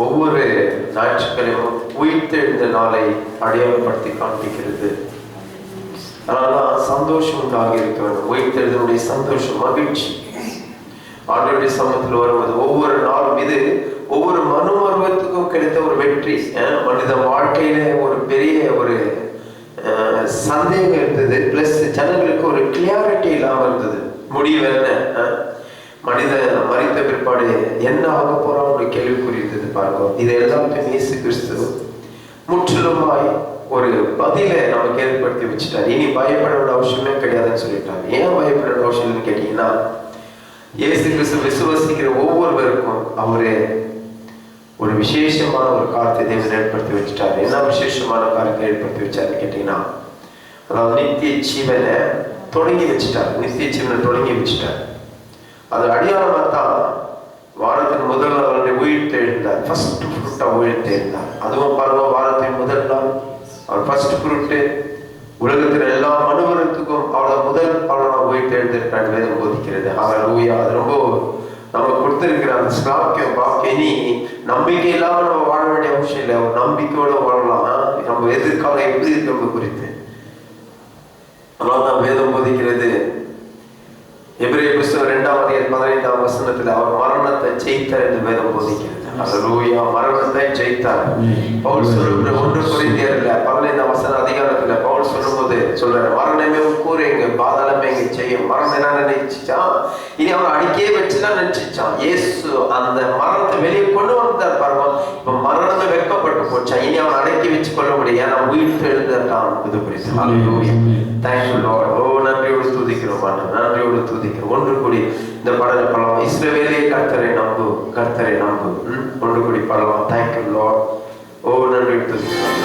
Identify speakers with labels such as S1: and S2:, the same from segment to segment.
S1: ஒவ்வொரு ஞாயிற்றுக்கிழமும் உயிர்த்தெழுந்த நாளை அடையாளப்படுத்தி காண்பிக்கிறது. அதனால்தான் சந்தோஷம் உண்டாக இருக்க வேண்டும். உயிர்த்தெழுதனுடைய சந்தோஷம், மகிழ்ச்சி ஆண்டவருடைய சமூகத்தில் வருவது ஒவ்வொரு நாளும் இது ஒவ்வொரு மனுமருவத்துக்கும் கிடைத்த ஒரு வெற்றி. மனித வாழ்க்கையில ஒரு பெரிய ஒரு சந்தேகம் இருந்தது, பிளஸ் ஜனங்களுக்கு ஒரு கிளியாரிட்டி இல்லாமல் இருந்தது. முடிவு என்ன, மனித மறித்த பிற்பாடு என்ன ஆக போறான் ஒரு கேள்விக்குறி இருந்தது. பாருங்க, இது எல்லாத்தையும் இயேசு கிறிஸ்து முற்றிலுமாய் ஒரு பதிலை நமக்கு ஏற்படுத்தி வச்சுட்டார். இனி பயப்பட வேண்டிய அவசியமே கிடையாதுன்னு சொல்லிட்டார். ஏன் பயப்பட வேண்டிய அவசியம்னு கேட்டீங்கன்னா, இயேசு கிறிஸ்து விசுவாசிக்கிற ஒவ்வொருவருக்கும் அவரே ஒரு விசேஷமான ஒரு காரியத்தை தேவன் ஏற்படுத்தி வச்சுட்டார். என்ன விசேஷமான காரியத்தை ஏற்படுத்தி வச்சாருன்னு கேட்டீங்கன்னா, அதாவது நித்திய ஜீவனை தொடங்கி வச்சுட்டார். நித்திய ஜீவனை தொடங்கி வச்சுட்டார். அது அடியாளமா தான் வாரத்தின் முதல் நாள் உயிர்த்து எழுந்தார். ஃபர்ஸ்ட் ஃப்ரூட்டா உயிர்த்து எழுந்தார். அதுவும் பாருங்க, வாரத்தின் முதல் நாள் அவர் ஃபர்ஸ்ட் ஃப்ரூட்டு. உலகத்தில் எல்லா மனுவரத்துக்கும் அவளை முதல் பலனா உயிர்த்து எழுந்திருக்கிறார் வேதம் போதிக்கிறது. ஹல்லேலூயா. அது ரொம்ப நம்ம கொடுத்திருக்கிற அந்த ஸ்லாக்கியம் பாக்கியம். நீ நம்பிக்கை இல்லாம நம்ம வாழ வேண்டிய அவசியம் இல்லை. ஒரு நம்பிக்கையோட வாழலாம். நம்ம எதிர்காலம் எப்படி இருக்கிறது குறித்து அதனால்தான் வேதம் போதிக்கிறது. எபிரேயர் புத்தகம் 2:15 வசனத்துல அவர் மரணத்தை ஜெயித்தார் என்று வேதம் போதிக்கிறது. ஹல்லேலூயா. மரணத்தை ஜெயித்தார். பவுல் சொல்லுகிற 1 கொரிந்தியர்ல 15 வசன அதிகாரத்துல பவுல் சொல்லும்போது சொல்றாரு, மரணமே கூறுங்க, பாதாளமே எங்க செய்யும். மரணம் என்ன நினைச்சான், இனி அவன் அடிக்கே வச்சுதான் நினைச்சான். இயேசு அந்த மரணத்தை வெளியே கொண்டு வந்தார். பாருங்க, இப்ப மரணத்தை வெட்கப்பட்டு போச்சா, இனி அவன் அடக்கி வச்சு கொள்ள முடியும். ஏன்னா உயிர்த்து எழுந்தான். இது குறித்து ஹல்லேலூயா. Thank you Lord. ஓ, நன்றியோடு துதிக்கிறோம், நன்றியோடு துதிக்கிறோம். ஒன்று கூடி இந்த பாடலை பாடலாம். இஸ்ரவேலே கர்த்தரை நம்பு, கர்த்தரை நம்பு. ஒன்று கூடி பாடலாம். Thank you Lord. ஓ, நன்றியோடு துதிக்கிறோம்.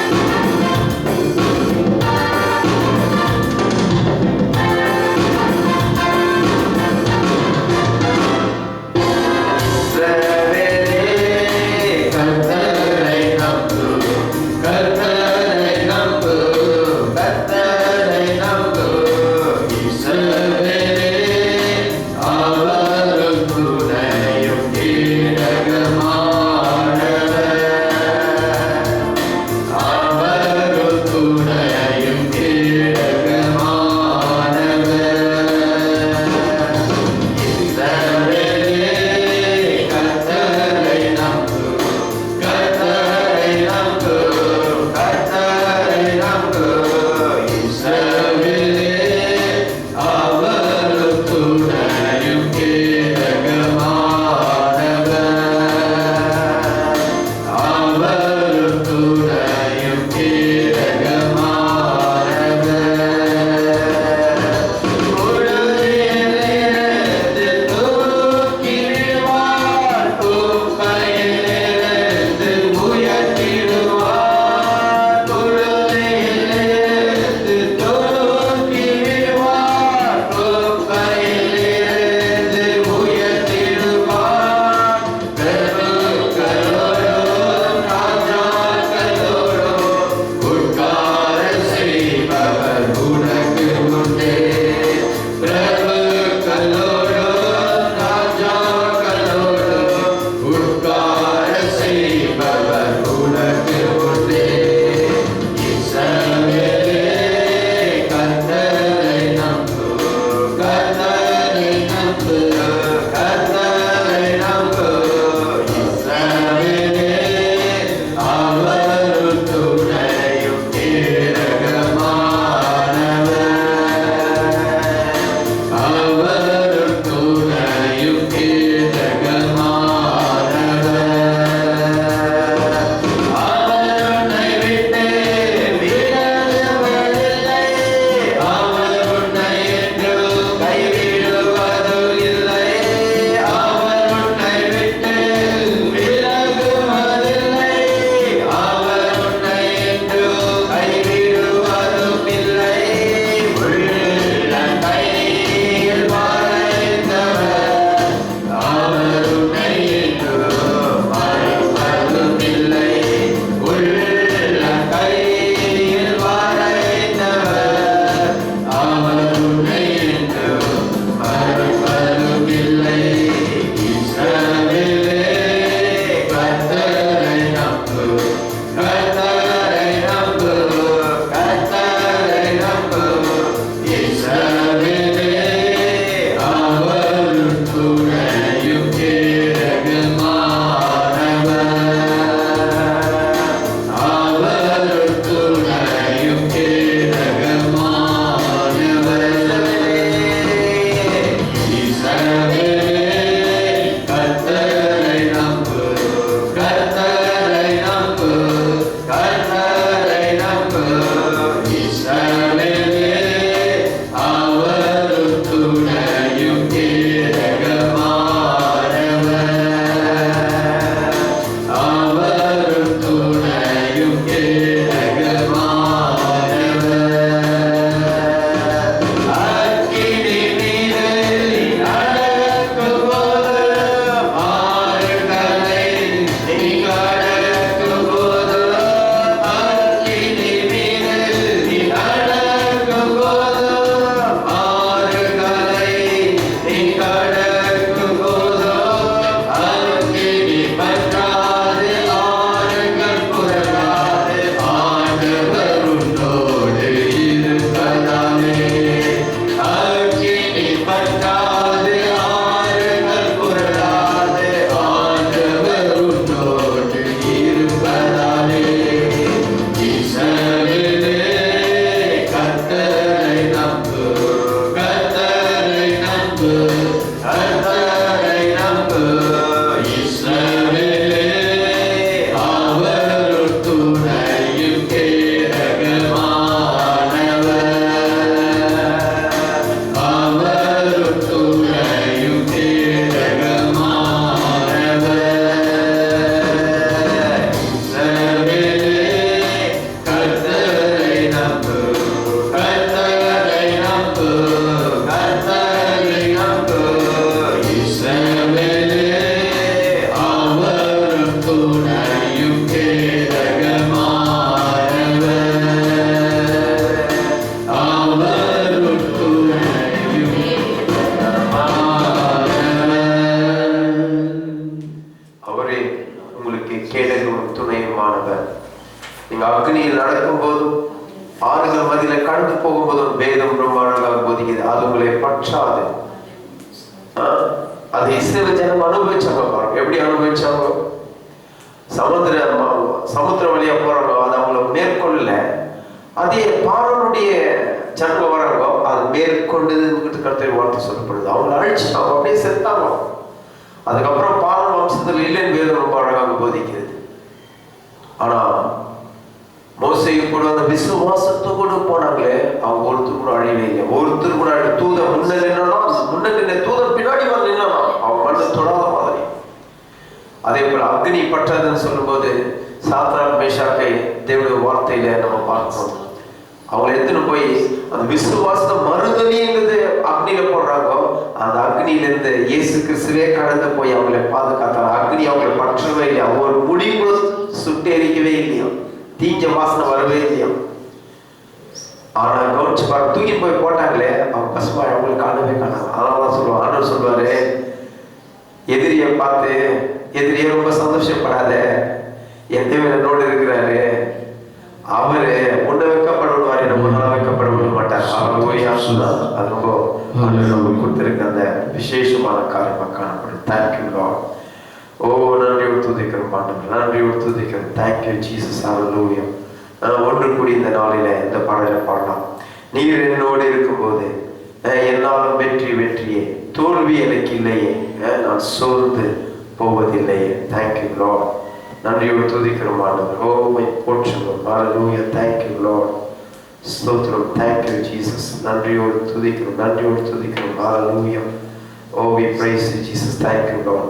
S1: அவரே உங்களுக்கு கேடலும் துணையுமானவர். நீங்க அக்னியில் நடக்கும் போதும் ஆறுகள் மதியில கடந்து போகும்போதும் வேதம் ரொம்ப அழகாக போதிக்குது. அது உங்களை பற்றாது. அது இஸ்ரவேல் ஜனம் அனுபவிச்சாங்க பாருங்க. எப்படி அனுபவிச்சாங்க? சமுத்திர வழியா போறாங்க, அது அவங்கள மேற்கொள்ள. அதே பார்வோனுடைய ஜனம் வராங்க, அது மேற்கொண்டு கருத்தை வார்த்தை சொல்லப்படுது. அவங்களை அழிச்சுட்டாங்க, அப்படியே செத்தாங்க. அதுக்கப்புறம் பார்வோன் வம்சத்தில் இல்லைன்னு வேதம் ரொம்ப அழகாக போதிக்கிறது. ஆனா மோசேயை கூட அந்த விசுவாசத்தோடு போனாங்களே, அவங்க ஒருத்தர் கூட அழிவே இல்லை. ஒருத்தர் கூட தூதன் முன்ன நின்ன தூதன் பின்னாடி வந்து நின்னா அவன் மண்ணு தொடாத மாதிரி. அதே போல அக்னி பற்றதுன்னு சொல்லும்போது சாத்ராக் மேஷாக்கை தேவனுடைய வார்த்தையில நம்ம பார்க்கணும். அவங்களை எடுத்துன்னு போய் அந்த விசுவாசத்தை மறுதலிங்கிறது அக்னியில போடுறாங்க. அந்த அக்னியிலிருந்து இயேசு கிறிஸ்துவே கடந்து போய் அவங்களை பாதுகாத்தாங்க. அக்னி அவங்களை பற்றவே இல்லையா, ஒரு முடி கூட சுட்டெரிக்கவே இல்லையா, தீஞ்ச வாசனை வரவே இல்லையா. ஆனா கவனிச்சு பாரு, தூக்கி போய் போட்டாங்களே, அவங்க பசுமா அவங்களுக்கு காணவே காணாங்க. அதனாலதான் சொல்லுவாங்க, ஆண்டவர் சொல்லுவாரு, எதிரியை பார்த்து எதிரியை ரொம்ப சந்தோஷப்படாத, என் தேவன் என்னோடு இருக்கிறாரு, அவரு உன்னை வைக்கப்படுவாரு, நம்ம நாள வைக்கப்பட விட மாட்டார். அது ரொம்ப நம்ம கொடுத்திருக்க அந்த விசேஷமான காரியமா காணப்படும். Thank you Lord. ஓ நன்றியோடு துதிக்கிறோம் ஆண்டவரே, நன்றியோடு துதிக்கிறோம். Thank you Jesus. ஹல்லேலூயா. ஒன்று கூடி இந்த நாளில இந்த பாடலை பாடலாம். நீர் என்னோடு இருக்கும்போது என்னாலும் வெற்றியே, தோல்வி எனக்கு இல்லையே, நான் சோர்ந்து போவதில்லையே. Thank you Lord. நன்றியோடு துதிக்கிறோம் ஆண்டவர். ஓ மை போற்றுகிறோம். ஹல்லேலூயா. Thank you Lord. ஸ்தோத்திரம். Thank you Jesus. நன்றியோடு துதிக்கிறோம். ஹல்லேலூயா. Oh we praise you Jesus. Thank you Lord.